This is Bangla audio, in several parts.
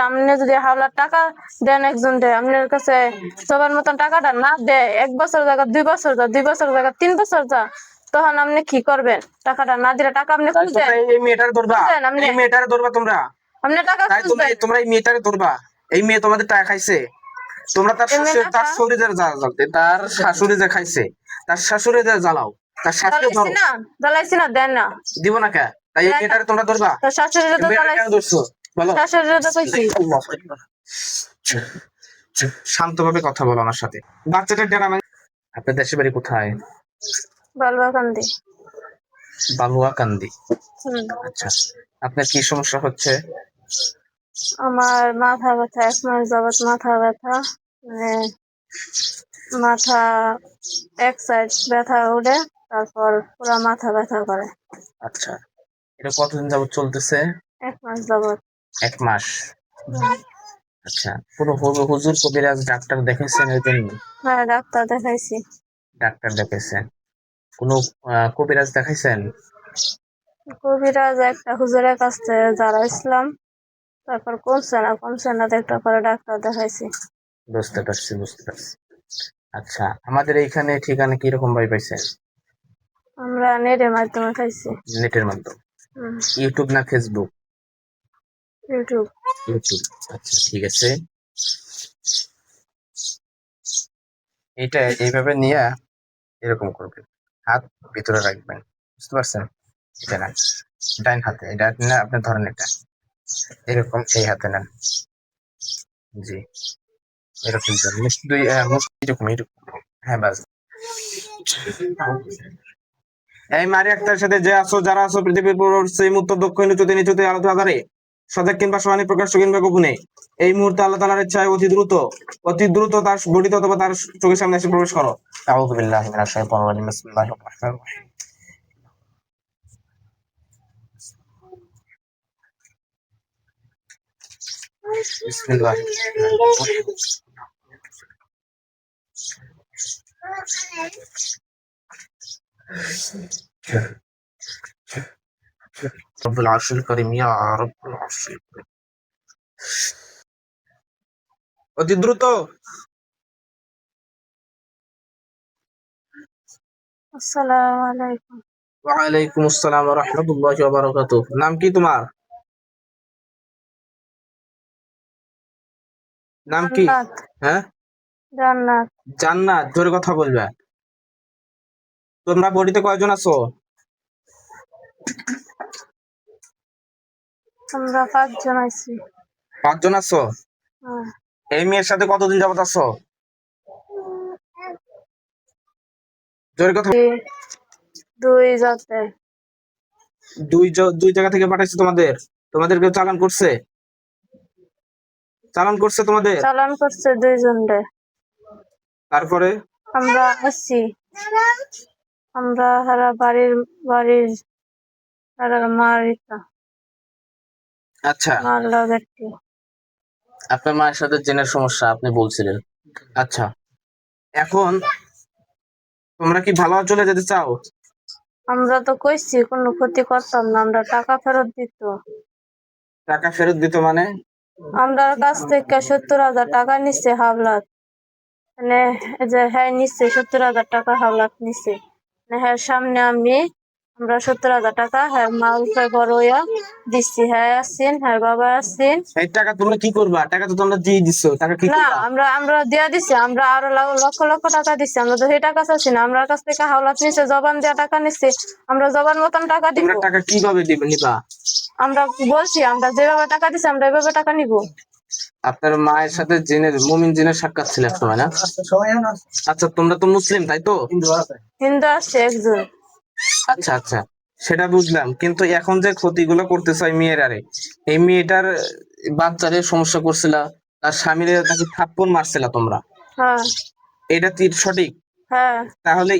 আপনি যদি হাওলাত টাকা দেন একজন আপনার কাছে সবার মতন টাকাটা না দেয়, 1 বছর জায়গা 2 বছর যা, 2 বছর জায়গা 3 বছর যা, তখন আপনি কি করবেন? টাকাটা না দিলে টাকা আপনি খুঁজেন, এই মেয়েটার ধরবা, এই মেয়েটার ধরবা তোমরা, আপনি টাকা তাই তোমরা এই মেয়েটারে ধরবা। এই মেয়ে তোমাদের টাকা খাইছে, তোমরা তার শাশুড়ি তার শাশুড়ি যে খাইছে, তার শাশুড়ি যে জ্বালাও, তার শাশুড়ি ধরো না জ্বালাইছি না, দেন না, দিব না কে? তাই এই মেয়েটারে তোমরা ধরবা, তার শাশুড়িরে তো জ্বালাইছি, ধরছো বলো। শাশুড়িরে তো কইছি। শান্তভাবে কথা বলো আমার সাথে। বাচ্চাটার ডেরা। আপনার দেশের বাড়ি কোথায়? বালুয়াকান্দি। বালুয়াকান্দি। আচ্ছা, আপনার কি সমস্যা হচ্ছে? আমার মাথা ব্যথা, 1 মাস যাবত মাথা ব্যথা, মানে মাথা এক সাইড ব্যথা ওঠে, তারপর পুরো মাথা ব্যথা করে। আচ্ছা, এটা কতদিন যাবত চলতেছে? 1 মাস যাবত। 1 মাস। আচ্ছা, কোনো হুজুর কবিরাজ ডাক্তার দেখাইছেন এর জন্য? হ্যাঁ, ডাক্তার দেখাইছি। ডাক্তার দেখাইছেন, কোনো কবিরাজ দেখাইছেন? কবিরাজ একটা হুজুরের কাছ থেকে জানাইছিলাম, তারপর কমছে না, একটা পরে ডাক্তার দেখাইছি। বুঝতে পারছি। আচ্ছা, আমাদের এইখানে ঠিকানা কিরকম ভাবে পাইছেন? আমরা নেটের মাধ্যমে খাইছি। নেটের মাধ্যমে? ইউটিউব না ফেসবুক? ইউটিউব। আচ্ছা, ঠিক আছে। এটা এইভাবে নিয়ে এরকম করবেন, হাত ভিতরে রাখবেন, বুঝতে পারছেন? এটা না, ডাইন হাতে এটা না, আপনি ধরেন এটা এরকম, এই হাতে নেন, জি এরকম এরকম। হ্যাঁ, বাস। এই মারি আক্তার সাথে যে আছো, যারা আছো পৃথিবীর পুরো সেই মুহূর্ত দক্ষিণ উঁচুতে নিচুতে আলোতে আধারে, সজাগ কিংবা সহানি প্রকাশ্য কিংবা গোপনে, এই মুহূর্তে আল্লাহ তাআলার ইচ্ছায় অতি দ্রুত তার বডিতে অথবা তার চোখের সামনে এসে প্রবেশ করো। আউযু বিল্লাহি মিনাশ শাইতানির রাজিম। বিসমিল্লাহির রহমানির রহিম। বিসমিল্লাহির রহমানির রহিম। রব্বুল আরশিল কারীম, ইয়া রব্বুল আরশিল কারীম। অতি দ্রুত। আসসালামু আলাইকুম। ওয়ালাইকুম আসসালাম ওয়া রাহমাতুল্লাহি ওয়া বারাকাতুহু। নাম কি তোমার? নাম কি? হ্যাঁ, জান্নাত। জান্নাত। জোরে কথা বলবে। তোমরা বডিতে কয়জন আছো? আমরা 5 জন আছি। 5 জন আছো? এই মেয়ের সাথে কতদিন যাবত আছো? জোরে কথা। 2 জাতে। দুই জায়গা থেকে পাঠাইছে তোমাদের? তোমাদেরকে চালান করছে? তোমাদের? চালান করছে 2 জনরে। তারপরে আমরা আছি, আমরা হারা বাড়ির হারা মারিতা। আচ্ছা, মার লগেরটি। আপনার মায়ের সাথে জেনের সমস্যা আপনি বলছিলেন। আচ্ছা, এখন তোমরা কি ভালো চলে যেতে চাও? আমরা তো কইছি কোনো ক্ষতি করতাম না, আমরা টাকা ফেরত দিত। টাকা ফেরত দিত মানে? আমরা কাছ থেকে 70,000 টাকা নিচ্ছে হাওলাত, মানে যে হ্যাঁ নিচ্ছে 70,000 টাকা হাওলাত নিচ্ছে, মানে হ্যাঁ সামনে আমরা 70,000 টাকা হ্যাঁ মা উপরে বড় হইয়া দিচ্ছি, হ্যাঁ আসছেন, হ্যাঁ বাবা আসছেন। এই টাকা তোমরা কি করবা? টাকা তো তোমরা দিয়ে দিছো, টাকা কি না, করবা? আমরা দিয়া দিছি, আমরা আরো লক্ষ লক্ষ টাকা দিচ্ছি, আমরা তো সেই টাকা চাচ্ছি না, আমরা কাছ থেকে হাওলাত নিচ্ছে, জবান দেওয়া টাকা নিচ্ছে, আমরা জবান মতন টাকা দিব। তোমরা টাকা কিভাবে নিবা? আমরা বলছি আমরা যেভাবে টাকা দিচ্ছি আমরা এভাবে টাকা নিব। আপনার মায়ের সাথে মুমিন জিনের সাক্ষাৎ ছিল এক সময়, না? আচ্ছা, তোমরা তো মুসলিম, তাই তো? হিন্দু আসছে একজন। আচ্ছা, সেটা বুঝলাম, কিন্তু এখন যে ক্ষতিগুলো করতেছে এই মেয়েরারে, এই মেয়েটার বাচ্চারে সমস্যা করছিল, তার স্বামীরে তাকে থাপ্পড় মারছিল তোমরা, হ্যাঁ এটা কি সঠিক? হ্যাঁ। তাহলে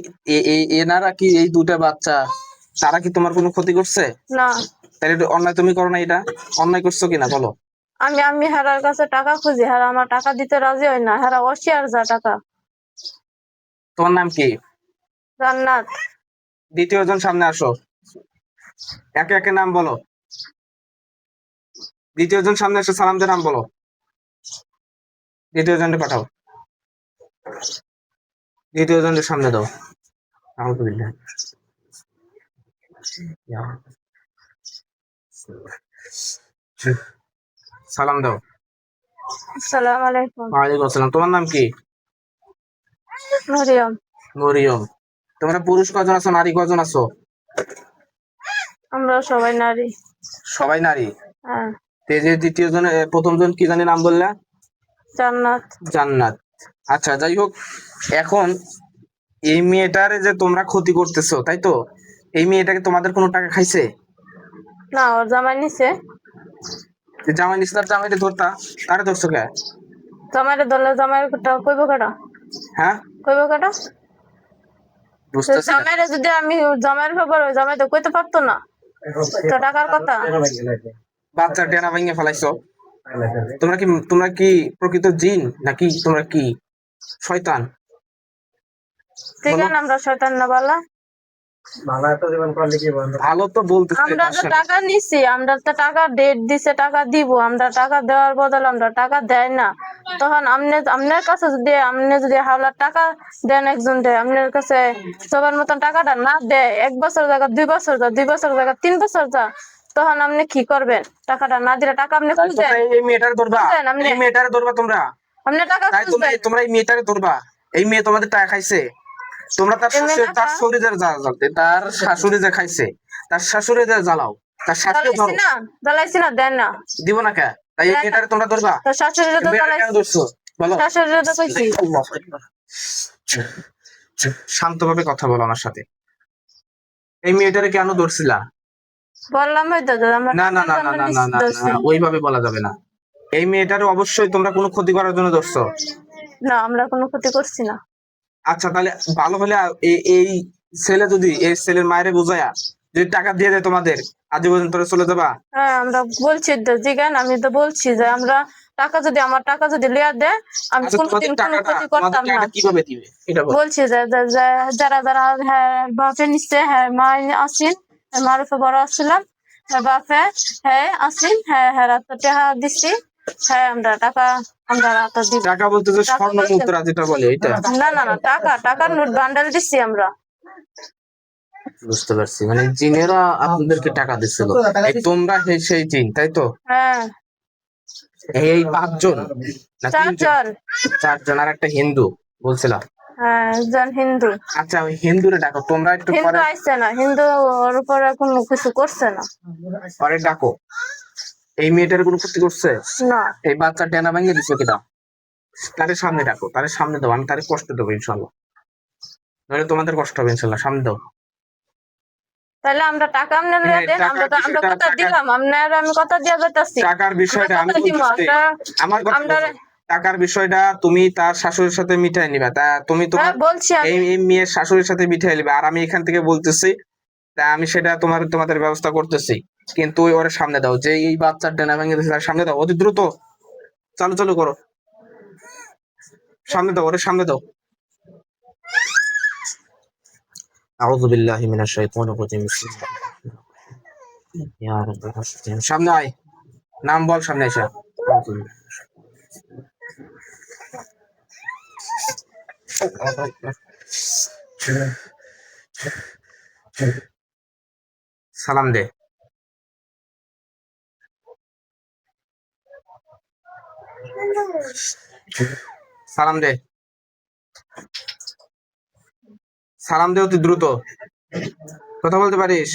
এনারা কি, এই দুটা বাচ্চা, তারা কি তোমার কোনো ক্ষতি করছে? না। তাহলে এটা অন্যায় তুমি করো না? এটা অন্যায় করছো কিনা বলো? আমি হারার কাছে টাকা খুঁজি, হারা আমার টাকা দিতে রাজি হয় না, হারা অশিয়ার যা টাকা। তোমার নাম কি? জান্নাত। দ্বিতীয় জন সামনে আসো, একে একে নাম বলো। দ্বিতীয় জন সামনে এসে সালাম দিয়ে নাম বলো। দ্বিতীয় জনকে পাঠাও, দ্বিতীয় জনের সামনে দাও। আলহামদুলিল্লাহ। সালাম দাও। আসসালামু আলাইকুম। ওয়ালাইকুম আসসালাম। তোমার নাম কি? মরিয়ম। মরিয়ম। তোমরা পুরুষ কজন আছো, নারী কজন আছো? আমরা সবাই নারী। সবাই নারী। হ্যাঁ। তে যে দ্বিতীয় জন, প্রথম জন কি জানি নাম বললা? জান্নাত। জান্নাত। আচ্ছা, যাই হোক, এখন এই মেয়েটার যে তোমরা ক্ষতি করতেছো, তাই তো? এই মেয়েটাকে তোমাদের কোনো টাকা খাইছে? না, ওর জামাই নিছে। যে জামাই নিচ্ছে, তার জামাইটা ধরতা, তারে ধরছো কে? জামাইরে ধরলে জামাইয়ের কথা কইব কেডা? হ্যাঁ, কইব কেডা? বুঝতেছি না। জামাইরে যদি আমি জামাইয়ের খবর ওই জামাই তো কইতে পারতো না, তো টাকার কথা। বাচ্চা টেনা ভেঙে ফেলাইছো। তোমরা কি প্রকৃত জিন নাকি তোমরা কি শয়তান? ঠিক বলো। আছে, আমরা শয়তান না বালা। ভালো তো বলতেছে আমরা তার তো সাথে। টাকা নিছি, আমরা তো টাকা ডেট দিছে, টাকা দিব। আমরা টাকা দেওয়ার বদলে আমরা টাকা দেয় না। তখন আপনার কাছে যদি আপনি যদি হাওলার টাকা দেন, একজন দেয় আপনার কাছে সবার মতন টাকাটা না দেয়, 1 বছর জায়গা 2 বছর যা, 2 বছর জায়গা 3 বছর যা, তখন আপনি কি করবেন? টাকাটা না দিলে টাকা আপনি তাই খুঁজেন। তোমরা এই মেয়েটারে ধরবা, খুঁজেন আপনি, এই মেয়েটারে ধরবা তোমরা। আপনি টাকা তাই খুঁজবেন। তোমরা এই মেয়েটারে ধরবা। এই মেয়ে তোমাদের টাকা খাইছে। তোমরা তার এমনি শ্বশুর, তার টাকা শরীরের জ্বালাতে, তার শাশুড়ি যে খাইছে, তার শাশুড়ি যে জ্বালাও, তার শাশুড়ি ধরো। জ্বালাইছি না, দেন না, দিব না কে? তাই এই দেন না। মেয়েটারে তোমরা ধরবা। তো শাশুড়িরে এই তো মেয়েটারে কেন জ্বালাইছি, ধরছো বলো? শাশুড়িরে তো কইছি। আল্লাহু আকবার। শান্তভাবে কথা বলো আমার সাথে। এই মেয়েটারে কেন ধরছিলা? বললাম হয়তো যে আমরা না না টাকার না না জন্য না না না ধরছি। না, ওইভাবে বলা যাবে না। এই মেয়েটারে অবশ্যই তোমরা কোনো ক্ষতি করার জন্য ধরছো। না, আমরা কোনো ক্ষতি করছি না। আচ্ছা, তাহলে ভালো হলে এই ছেলে যদি এই ছেলের মায়েরে বুঝায়া যদি টাকা দিয়ে দেয় তোমাদের, আজীবন ধরে চলে যাবা। হ্যাঁ, আমরা বলছি তো জিগান, আমি তো বলছি যে আমরা টাকা যদি আমার টাকা যদি লিয়া দেয়, আমি আচ্ছা, কোনোদিন কোনো ক্ষতি করতাম না। কিভাবে দিবে এটা বলো। বলছি যে যারা যারা হ্যাঁ বাপে নিচ্ছে, হ্যাঁ মা আসিন, মারুফে বড় আসছিলাম, হ্যাঁ বাপে, হ্যাঁ আসিন, হ্যাঁ হ্যাঁ রাত টাকা দিচ্ছি। হ্যাঁ আমরা টাকা, আমরা রাত দিব। টাকা বলতে যে টাকা স্বর্ণ বলছেন, মুদ্রা যেটা বলে এটা? না না না, টাকার নোট বান্ডেল দিচ্ছি আমরা। বুঝতে পারছি, মানে জিনেরা আপনাদেরকে টাকা দিচ্ছিল। এই তোমরা সেই জিন, তাই তো? হ্যাঁ, এই 5 জন না 3 জন? চারজন। 4 জন আর একটা হিন্দু বলছিলাম। হ্যাঁ, একজন হিন্দু। আচ্ছা, ওই হিন্দুরে ডাকো তোমরা একটু হিন্দু পরে। আইছে না, হিন্দু ওর উপরে কোনো কিছু করছে না। পরে ডাকো। এই মেয়েটার কোনো ক্ষতি করছে? না, এই বাচ্চা ডেনা ভেঙে দিছে কিনা? তারে সামনে ডাকো, তারে সামনে দাও, আমি তারে কষ্ট দেবো ইনশাল্লাহ। নইলে তোমাদের কষ্ট হবে ইনশাল্লাহ, সামনে দাও। তাহলে আমরা টাকা আপনি লইয়া হ্যাঁ, দেন, আমরা তো আমরা কথা দিলাম, আপনার আমি কথা দিয়া যাইতাছি। টাকার বিষয়টা আমি দিব বলতেছি, আমরা। আমার কথা আমরা বলো। টাকার বিষয়টা তুমি তার শাশুড়ির সাথে মিটাই নিবা, তা তুমি তোমার হ্যাঁ বলছি এই আমি। এই মেয়ের শাশুড়ির সাথে মিটাই নিবা, আর আমি এখান থেকে বলতেছি, তা আমি সেটা তোমাদের ব্যবস্থা করতেছি। কিন্তু ওই ওর সামনে দাও, যে এই বাচ্চার ডেনা ভেঙে দিয়েছে তার সামনে দাও, অতি দ্রুত। চালু চালু করো, সামনে দাও, ওরে সামনে দাও। আউযু বিল্লাহি মিনাশ শাইতানির রাজিম। বিসমিল্লাহ। ইয়া রাব্বি হাসবিন। সামনে আয়, নাম বল সামনে এসে। সালাম দে। সালাম দে। সালাম দে অতি দ্রুত। কথা বলতে পারিস?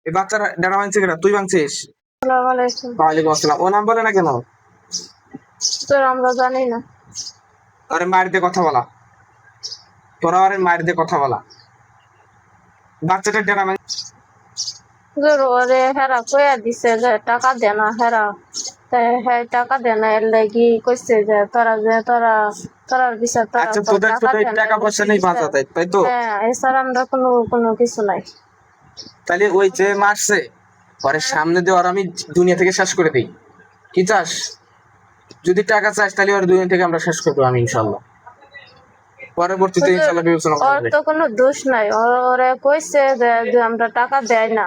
এই বাচ্চারা ডানা ভাঙছে কেন? তুই ভাঙছিস? আসসালামু আলাইকুম। ওয়ালাইকুম আসসালাম। ও নাম বলে না কেন? স্যার আমরা জানি না। আরে মায়ের দিয়ে কথা বলা, তোরা আরে মায়ের দিয়ে কথা বলা। বাচ্চাটা ডানা ভাঙছে। হুজুর ওরে হেরা কইয়া দিছে যে টাকা দে না, হেরা তাই হ্যাঁ টাকা দে না, এর লাগি কইছে যে তোরার বিচার তোরা আচ্ছা, কর, তোদের টাকা শুধু এই দে না টাকা এর পয়সা লাগি নেই দিছে। বাঁচা, তাই তো? হ্যাঁ, এছাড়া আমরা কোনো কিছু নাই। তাহলে ওই যে মারছে, পরে সামনে দিয়ে ওর আমি দুনিয়া থেকে শেষ করে দিই। কি চাস? যদি টাকা চাস তাহলে ওর দুনিয়া থেকে আমরা শেষ করবো আমি ইনশাল্লাহ। পরবর্তীতে ইনশাআল্লাহ বিবেচনা ওর করবে। তো কোনো দোষ নাই, ওরে কইছে যে আমরা টাকা দেয় না।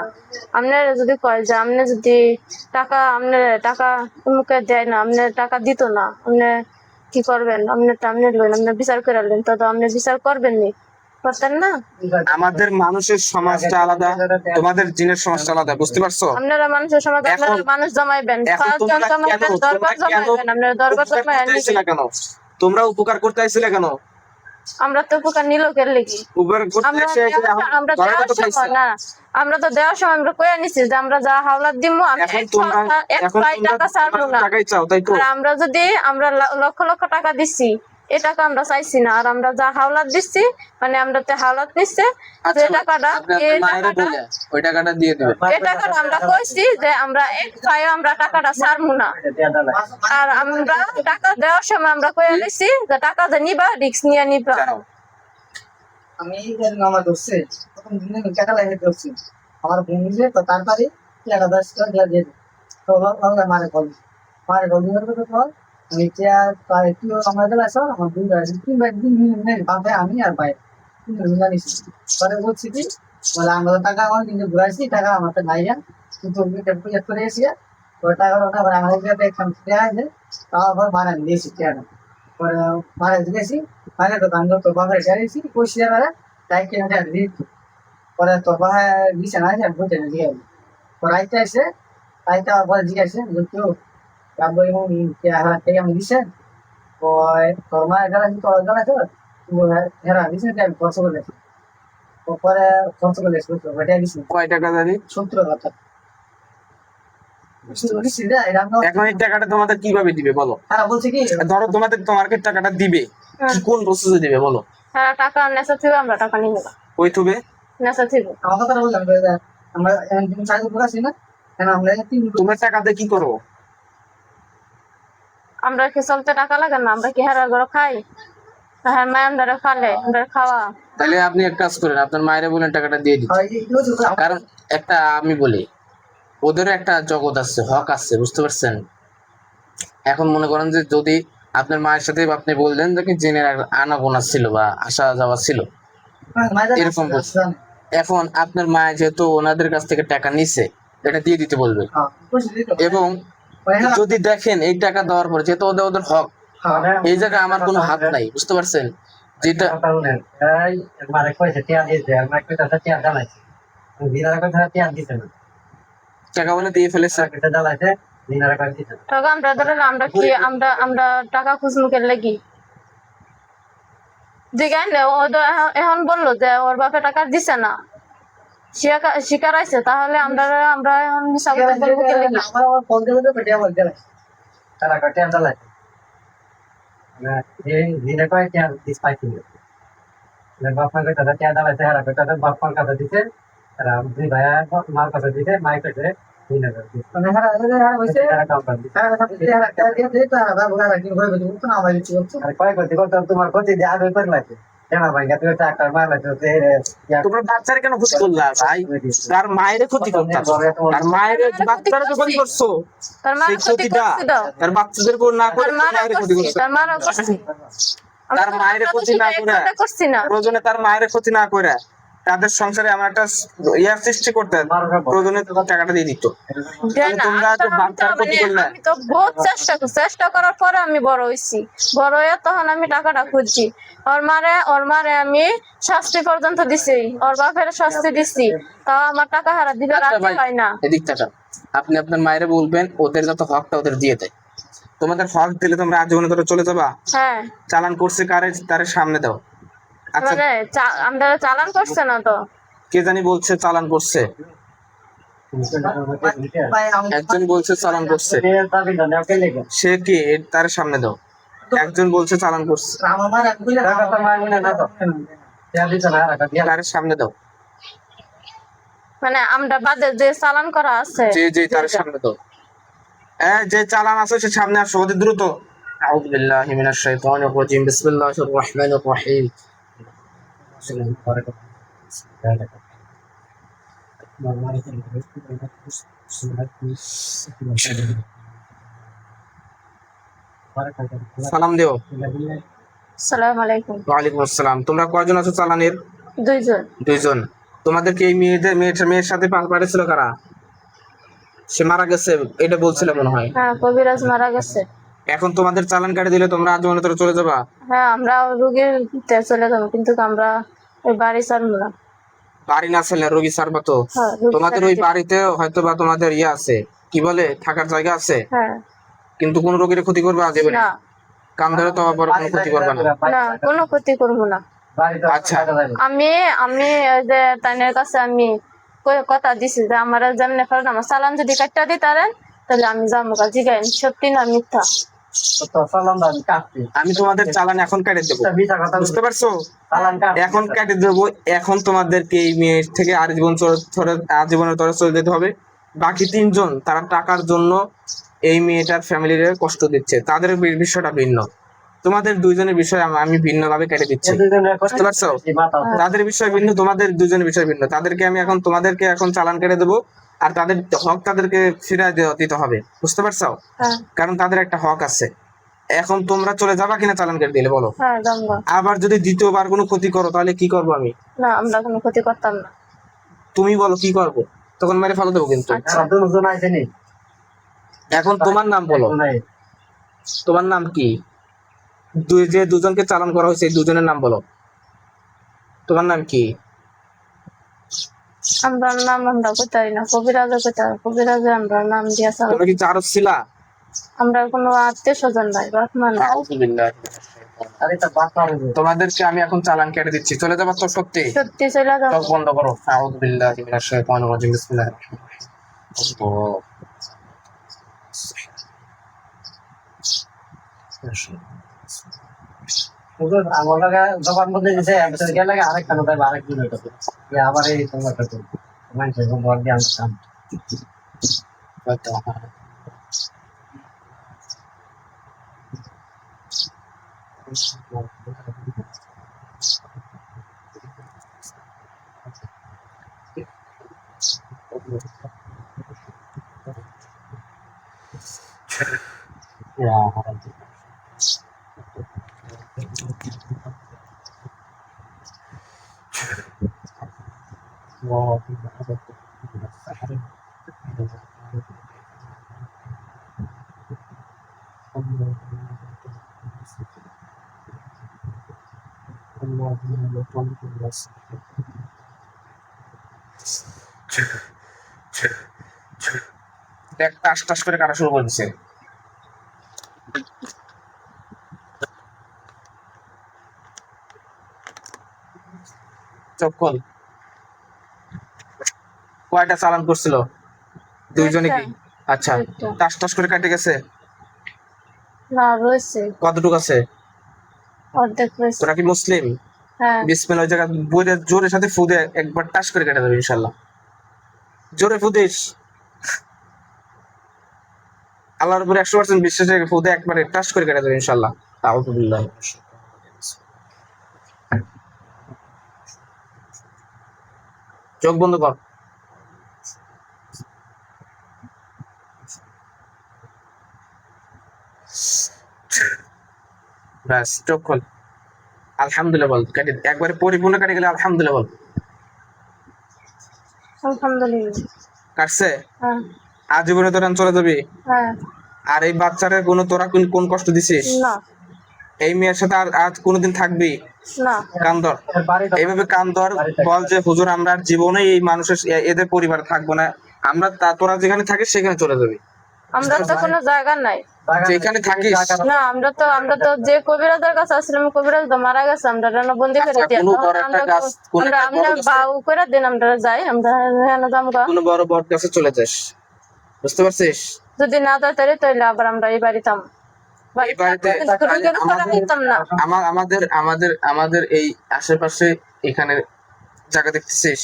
আপনার যদি কয় যে আপনি যদি টাকা উমুকে দেয় না, আপনি টাকা দিত না, আপনি কি করবেন? আপনি লইন, আপনি বিচার করে আনলেন, তো আপনি বিচার করবেন নি, করতেন না? আমাদের মানুষের সমাজটা আলাদা, তোমাদের জিনের সমাজটা আলাদা, বুঝতে পারছো? আপনারা মানুষের সমাজ, আপনারা এখন মানুষ জমাইবেন, এখন 5 জন জমাইবেন, দরবার জমাইবেন, আপনারা দরবার উপকার জমাই করতে আইছিলে কেন? তোমরা উপকার করতে আইছিলে কেন? আমরা তো উপকার নিল কে লেগে? উপকার করতে আমরা এসে এই যে এখন আমরা ঘরে দেওয়ার কত খাইছে? সময় না, আমরা তো দেওয়ার সময় আমরা কইয়া নিছি যে আমরা যা হাওলাত দিমু, আমি এখন তোমরা এক এখন পাই তোমরা টাকা ছাড়বো না। টাকাই চাও, তাই তো? আর আমরা যদি লক্ষ লক্ষ টাকা দিচ্ছি, এ টাকা আমরা চাইছি না। আর আমরা যা হাওলাত দিচ্ছি, মানে আমরা তো হাওলাত নিচ্ছে, যে টাকাটা ওই টাকাটা দিয়ে দিবেন। এই টাকাটা আমরা কইছি যে আমরা এক পাই আমরা টাকাটা ছাড়বো না। আর আমরা টাকা দেওয়ার সময় আমরা কইয়া দিছি যে টাকা যে নিবা রিস্ক নিয়ে নিবা। জানাও। আমি আমার ধরছে প্রথম দিনে টাকা লাগে ধরছি আমার বোন যে তো তারপরে 1000 টাকা দিয়ে দিই তো মারে কল দিয়ে তো আমি তার একটু আমার গেলে আসো আমার দুই ভাই তিন ভাই দিন বাপে আমি আর ভাই তিন মিলানিছি পরে বলছি কি বলে আমরা টাকা আমার কিন্তু ঘুরাইছি টাকা আমার তো নাই কিন্তু পূজা করে এসে ওই টাকাটা আবার আমার কাছে একদম দেওয়া আছে তাও আবার ভাড়া দিয়েছি টাকা পরে ভাড়া দিয়েছি ভাড়া তো আমি তো বাপের গাড়িছি পয়সা ভাড়া তাই কিনে দিত পরে তোর বাবা দিছে না যে বুঝে না দিয়ে পরে আইতে আসে আইতে আবার জিজ্ঞাসা তো তারপরে এবং থেকে আমি দিছে ওই তোর মা এখানে তোর জানা তো হেরা দিছে আমি খরচ করে দেখি পরে খরচ করে দেখি ওইটা দিছি কয় টাকা জানি? 70,000 এখন এই টাকাটা তোমাদের কিভাবে দিবে বলো? হ্যাঁ বলছে কি ধরো তোমাকে টাকাটা দিবে, কি কোন প্রসেসে দিবে বলো? হ্যাঁ, টাকা নেশা থেকে আমরা টাকা নিব না, ওই থুবে নেশা থেকে। আমার কথা বললাম আমরা চাকরি করে আসি না কেন আমরা তোমরা টাকাতে কি করো? আমরা কি চলতে টাকা লাগে না? আমরা কি হারার ঘরে খাই? হ্যাঁ, মা আমরা খালে, আমরা খাওয়া। তাহলে আপনি এক কাজ করেন, আপনার মায়েরে বলেন টাকাটা দিয়ে দিতে। কারণ একটা আমি বলি, ওদেরও একটা জগৎ আছে, হক আছে, বুঝতে পারছেন? এখন মনে করেন যে যদি আপনার মায়ের সাথে আপনি বললেন যে কি জেনের আনাগোনা ছিল বা আসা যাওয়া ছিল, এরকম বলছেন। এখন আপনার মায়ের যেহেতু ওনাদের কাছ থেকে টাকা নিছে, এটা দিয়ে দিতে বলবে। এবং যদি দেখেন এই টাকা দেওয়ার পরে যেহেতু ওদের হক, এই জায়গায় আমার কোনো হাত নাই, বুঝতে পারছেন? যেটা টাকা বলে দিয়ে ফেলেছে, টাকা আমরা ধরেন আমরা কি আমরা টাকা খুঁজমুখের লাগি জিগাই না, ও তো এখন বললো যে ওর বাপে টাকা দিছে না, শিকার আছে, তাহলে আমরা আমরা এখন হিসাব বলবো কে লাগি? আমার ফোন দিলে তো পেটে আমার গেলে তারা কাটে আনতে দিনে কয় কি আর দিস পাইছি বাপমার কাছে তাদের চেয়ার দাঁড়াইছে হারা তাদের বাপমার কাছে দিতে তারা দুই ভাইয়া মার কাছে দিতে মায়ের কাছে তোমার ক্ষতি দিয়ে আগে করে লাগছে তোমরা বাচ্চারা কেন ক্ষতি করলা ভাই? তার মায়ের ক্ষতি করতাম, তার মায়ের বাচ্চারা তো ক্ষতি করছো, তার সেই ক্ষতিটা তার বাচ্চাদের উপর না করে মায়ের ক্ষতি করছো। তার মারও করছি, তার মায়ের ক্ষতি না করে, করছি না প্রয়োজনে তার মায়ের ক্ষতি না করে তাদের সংসারে আমার একটা ইয়ার সৃষ্টি করতে, প্রয়োজনে টাকাটা দিয়ে দিত। তোমরা তো বাচ্চার ক্ষতি করলে। আমি তো বহুত চেষ্টা করার পরে আমি বড় হয়েছি, বড় হয়ে তখন আমি টাকাটা খুঁজছি। ওর মারে আমি শাস্তি পর্যন্ত দিছি, ওর বাপের শাস্তি দিছি, তাও আমার টাকা হারা দিবে রাজি হয় না। এদিক টাকা আপনি আপনার মায়ের বলবেন ওদের যত হকটা ওদের দিয়ে দেয়। তোমাদের হক দিলে তোমরা আজীবনে ধরে চলে যাবা। হ্যাঁ, চালান করছে কারে তার সামনে দাও। আচ্ছা, মানে আমরা চালান করছে না তো, কে জানি বলছে চালান করছে, একজন বলছে চালান করছে, সে কি তার সামনে দাও। একজন বলছে চালান করছে, তার সামনে দাও। মানে আমরা বাদে যে চালান করা আছে, যে তার সামনে দাও। যে চালান আছে সে সামনে আসো, অতি দ্রুত। আউযু বিল্লাহি মিনাশ শাইতানির রাজিম, বিসমিল্লাহির রহমানির রহিম। সালাম দিও। আসসালামু আলাইকুম। ওয়ালাইকুম আসসালাম। তোমরা কয়জন আছো চালানের? 2 জন। 2 জন। তোমাদেরকে এই মেয়ের সাথে পাঠিয়েছিল কারা? সে মারা গেছে, এটা বলছিল মনে হয়। হ্যাঁ, কবিরাজ মারা গেছে। এখন তোমাদের চালান কাটে দিলে তোমরা আজীবনের তোরা চলে যাবা? হ্যাঁ, আমরা রুগীতে চলে যাবো, কিন্তু আমরা ওই বাড়ি ছাড়বো না। বাড়ি না ছেলে রোগী সারবা তো? হ্যাঁ, রুগী তোমাদের ছেড়ে ওই দিই। বাড়িতে হয়তো বা তোমাদের ইয়ে আছে, কি বলে, থাকার জায়গা আছে, হ্যাঁ। কিন্তু কোন রোগীর ক্ষতি করবে আজীবনে? না, কাম ধরে তো আবার কোনো ক্ষতি করবে না। না, কোনো ক্ষতি করবো না। আচ্ছা। আমি আমি ওই যে তাইনের কাছে আমি কথা দিছি যে আমার যেমনি ফেরত আমার চালান যদি কাটটা দিতারেন তাহলে আমি যাবো গা। জিগাই সত্যি না মিথ্যা? আমি তোমাদের চালান এখন কেটে দেবো, বুঝতে পারছো? এখন কেটে দেবো। এখন তোমাদেরকে এই মেয়ে থেকে আজীবনের তরে চলে যেতে হবে। বাকি 3 জন তারা টাকার জন্য এই মেয়েটার ফ্যামিলির কষ্ট দিচ্ছে, তাদের বিষয়টা ভিন্ন। তোমাদের 2 জনের বিষয় আমি ভিন্ন ভাবে কেটে দিচ্ছি, বুঝতে পারছো? তাদের বিষয় ভিন্ন, তোমাদের 2 জনের বিষয় ভিন্ন। তোমাদেরকে এখন চালান কেটে দেবো, আর তাদের হক তাদেরকে ফিরিয়ে দিতে হবে, বুঝতে পারছো? হ্যাঁ, কারণ তাদের একটা হক আছে। এখন তোমরা চলে যাবা কিনা চালান কেটে দিলে, বলো? হ্যাঁ, যাবো। আবার যদি দ্বিতীয়বার কোনো ক্ষতি করো তাহলে কি করবো আমি? না, আমরা কোনো ক্ষতি করতাম না। তুমি বলো কি করবো? তখন মেরে ফেলে দেবো কিন্তু। আচ্ছা, এখন তোমার নাম বলো, তোমার নাম কি? যে 2 জনকে চালান করা হয়েছে এই 2 জনের নাম বলো। তোমার নাম কি? আমরা নাম আমরা কোথায় না, কবিরাজে কোথায়, কবিরাজে আমরা নাম দিয়া চালাম। তোমরা কি চারজ ছিলা? আমরা কোনো আত্মীয় স্বজন নাই, বাপ মা নাই। আউযুবিল্লাহ। তোমাদেরকে আমি এখন চালান কেটে দিচ্ছি, চলে যাবার তো সত্যি? সত্যি চলে চোখ যাবো। বন্ধ করো। আউযুবিল্লাহ মিনাশ শাইতানির রাজিম। বিসমিল্লাহির আমার জবান মধ্যে দিছে গেলে আরেকটা কথা আরেক দিন আবার এই তোমার কাছে মানুষের ভর দিয়ে আনতাম। দেখ, টাস টাস করে কাটা শুরু করে দিছে। চোখ খোল। কয়টা চালান করছিল? 2 জনে কি? আচ্ছা, একটা। টাস টাস করে কাটে গেছে। না, রয়েছে, কতটুকু আছে? অর্ধেক রয়েছে। তোরা কি মুসলিম? হ্যাঁ, বিসমিল্লাহ ওই জায়গা বইরে জোরের সাথে ফুদে একবার টাস করে কেটে দেবে ইনশাল্লাহ। জোরে ফুদিস। আল্লাহর উপরে 100% বিশ্বাস রেখে ফুদে একবারে টাস করে কেটে দেবে ইনশাল্লাহ। আউযুবিল্লাহ। চোখ বন্ধ কর। ব্যাস, চোখ খোল। আলহামদুলিল্লাহ বল। কেটে একবারে পরিপূর্ণ কেটে গেলে আলহামদুলিল্লাহ বল। আলহামদুলিল্লাহ। কাটছে? হ্যাঁ, আজীবনে তোরা চলে যাবি। হ্যাঁ, আর এই বাচ্চারে তোরা কোন কষ্ট দিছিস? না, এই মেয়ের সাথে আর আজ কোনোদিন থাকবি? না, কান ধর। এইভাবে কান ধর, বল যে হুজুর আমরা আর জীবনে এই মানুষের এদের পরিবারে থাকবো না। আমরা তোরা যেখানে থাকিস সেখানে চলে যাবি। আমরা তো কোনো জায়গা নাই। যেখানে থাকিস। না, আমরা তো যে কবিরাজের কাছে আসলাম, কবিরাজ তো মারা গেছে, আমরা রেন বন্দি করে আচ্ছা, দিয়ে কোনো বড় একটা গাছ, কোন আমরা একটা বড় আমরা গাছে, বাউ করে দিন, আমরা যাই, আমরা রেন যাবো। কোনো বড় বট গাছে চলে যাস, বুঝতে পারছিস? যদি না যাইতারি তাহলে আবার আমরা এই বাড়িতাম। এই বাড়িতে আমাদের এই আশেপাশে এখানে জায়গা দেখতেছিস,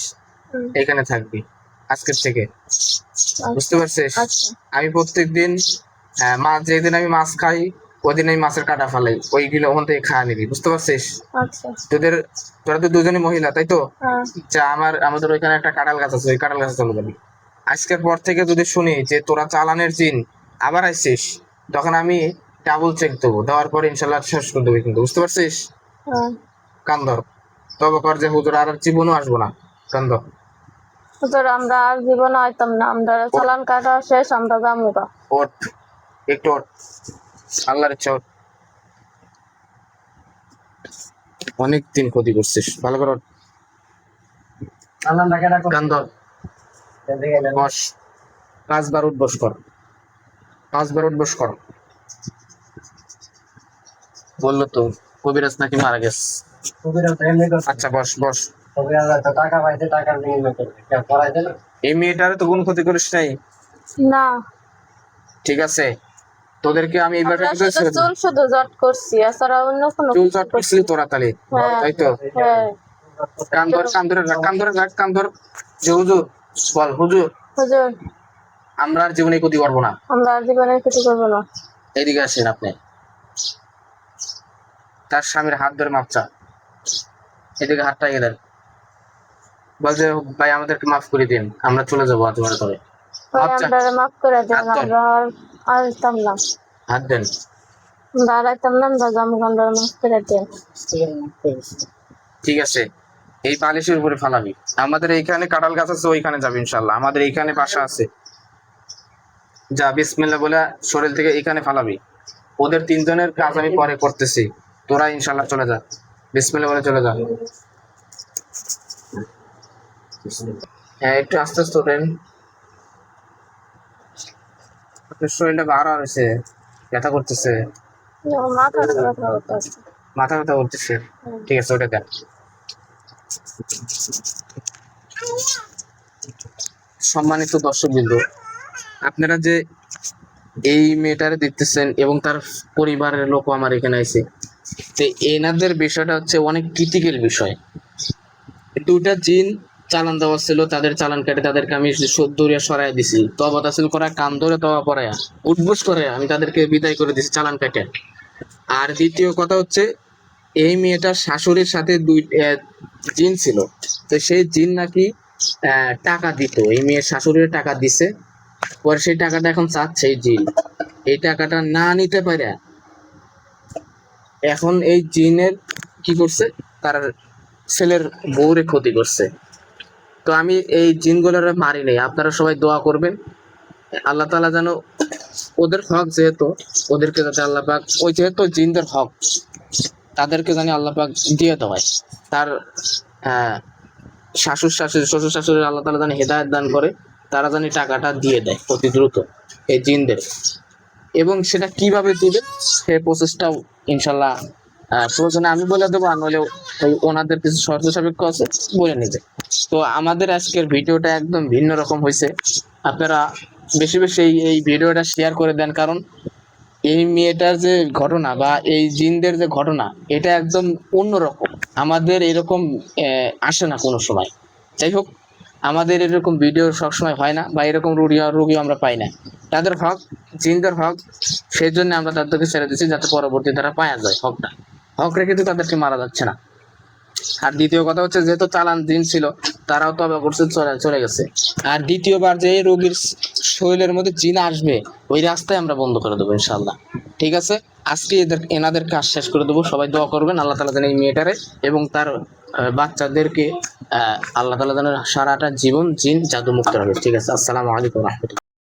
এখানে থাকবি আজকের থেকে, বুঝতে পারছিস? আচ্ছা, আমি প্রত্যেকদিন মাছ, যেদিন আমি মাছ খাই ওইদিন আমি মাছের কাটা ফালাই, ওইগুলো ওখান থেকে খাওয়া নিবি, বুঝতে পারছিস? আচ্ছা, তোরা তো 2 জনই মহিলা, তাই তো? হ্যাঁ, যা, আমাদের ওইখানে একটা কাঁঠাল গাছ আছে, ওই কাঁঠাল গাছে চলে যাবি। আজকের পর থেকে যদি শুনি যে তোরা চালানের জিন আবার আইছিস, তখন আমি ডাবল চেক দেবো, দেওয়ার পরে ইনশাল্লাহ শেষ করে দেবে কিন্তু, বুঝতে পারছিস? হ্যাঁ। কান ধর, তবে কর যে হুজুর আর জীবনও আসবো না, কান ধর। হুজুর আমরা আর জীবনে আইতাম না, আমরা চালান কাটা শেষ, আমরা যামুগা। ওঠ, একটু ওঠ, আল্লাহর ইচ্ছা ওঠ। অনেক দিন ক্ষতি করছিস, ভালো করে ওঠ। আল্লাহ টাকা রাখো। কান ধর, বস, 5 বার উঠবস কর, 5 বার উঠবস কর। বললো তো কবিরাজ নাকি মারা গেছে। আচ্ছা বস বস। টাকা পাইছে, টাকা নিয়ে পড়াইছে না। এই মেয়েটারে তো কোনো ক্ষতি করিস নাই, না, ঠিক আছে? তোদেরকে আমি এইবার আমরা শুধু চুল শুধু জট করছি, এছাড়া অন্য কোনো চুল কিছু চট করছি করছিলি তোরা তালি, হ্যাঁ, তাই তো? হ্যাঁ। কান ধর, কান ধরে রাখ, কান ধরে রাখ, কান ধর। যে হুজুর, বল হুজুর, হুজুর আমরা আর জীবনে ক্ষতি করবো না। আমরা আর জীবনে কিছু করবো না। এদিকে আসেন আপনি। তার স্বামীর হাত ধরে মাপ চা, এদিকে হাতটা এগিয়ে দেন। বল যে ভাই আমাদেরকে মাফ করে দিন, আমরা চলে যাবো তোমার তবে। ভাই মাপ চা, আমরা মাফ করে দেন, হাত ধর। আমরা আর আইতাম না, হাত দেন। আমরা আর আইতাম না, আমরা যামুগা, আমরা মাফ করে দেন। ঠিক আছে, এই বালিশের উপরে ফালাবি। আমাদের এইখানে কাঁঠাল গাছ আছে, ওইখানে যাবি ইনশাল্লাহ। আমাদের এইখানে বাসা আছে, যা বিসমিল্লাহ বলে শরীর থেকে এইখানে ফালাবি। ওদের 3 জনের কাজ আমি পরে করতেছি, তোরা ইনশাল্লাহ চলে যা, বিসমিল্লাহ বলে চলে যা। হ্যাঁ একটু আস্তে আস্তে ওঠেন, আপনার শরীরটা ভার হয়েছে, ব্যথা করতেছে, মাথা ব্যথা করতেছে। মাথা ব্যথা করতেছে, ঠিক আছে ওটা দেন। সম্মানিত দর্শকবৃন্দ, আপনারা যে এই মেয়েটারে দেখতেছেন এবং তার পরিবারের লোক আমার এখানে আছে, তো এনাদের বিষয়টা হচ্ছে অনেক ক্রিটিক্যাল বিষয়। 2টা জিন চালান দেওয়া ছিল, তাদের চালান কেটে তাদেরকে আমি দৌড়িয়া সরাই দিছি, তবা তাসিল করা, কান ধরে তবা পড়ায়া উঠবোস করে আমি তাদেরকে বিদায় করে দিছি চালান কেটে। আর দ্বিতীয় কথা হচ্ছে, এই মেয়েটার শাশুড়ির সাথে 2 জিন ছিল, তো সেই জিন নাকি টাকা দিত, এই মেয়ের শাশুড়ির টাকা দিছে, পরে সেই টাকাটা এখন চাচ্ছে এই জিন, এই টাকাটা না নিতে পারে এখন এই জিনের কি করছে, তার ছেলের বউরে ক্ষতি করছে। তো আমি এই জিনগুলোর মারি নেই, আপনারা সবাই দোয়া করবেন আল্লাহ তাআলা যেন ওদের হক, যেহেতু ওদেরকে যাতে আল্লাহ পাক, ওই যেহেতু জিনদের হক, তাদেরকে জানি আল্লাহ পাক দিয়ে দেওয়ায়, তার শ্বশুর শাশুড়ি আল্লাহ তাআলা জানি হেদায়েত দান করে, তারা জানি টাকাটা দিয়ে দেয় অতি দ্রুত এই জিনদের। এবং সেটা কিভাবে দিবে সে প্রসেসটাও ইনশাল্লাহ প্রয়োজনে আমি বলে দেবো, আর নইলে ওই ওনাদের কিছু শর্ত সাপেক্ষ আছে, বলে নেবে। তো আমাদের আজকের ভিডিওটা একদম ভিন্ন রকম হয়েছে, আপনারা বেশি বেশি এই ভিডিওটা শেয়ার করে দেন, কারণ এই মেয়েটার যে ঘটনা বা এই জিনদের যে ঘটনা, এটা একদম অন্যরকম, আমাদের এরকম আসে না কোনো সময়। যাই হোক, আমাদের এরকম ভিডিও সবসময় হয় না, বা এরকম রুগী আমরা পাই না। তাদের হক, জিনদের হক, সেই জন্য আমরা তাদেরকে ছেড়ে দিচ্ছি, যাতে পরবর্তী তারা পাওয়া যায় হকটা, হক রেখে তো তাদেরকে মারা যাচ্ছে না। আর দ্বিতীয় কথা হচ্ছে, যেহেতু চালান জিন ছিল, তারাও তবা করছে, চলে গেছে। আর দ্বিতীয়বার যে রোগীর শরীরের মধ্যে জিন আসবে, ওই রাস্তায় আমরা বন্ধ করে দেবো ইনশাল্লাহ। ঠিক আছে, আজকে এনাদের কাজ শেষ করে দেবো। সবাই দোয়া করবেন আল্লাহ তাআলা যেন এই মেয়েটারে এবং তার বাচ্চাদেরকে আল্লাহ তাআলা যেন সারাটা জীবন জিন জাদু মুক্ত রাখে। ঠিক আছে, আসসালামু আলাইকুম ওয়া রাহমাতুল্লাহ।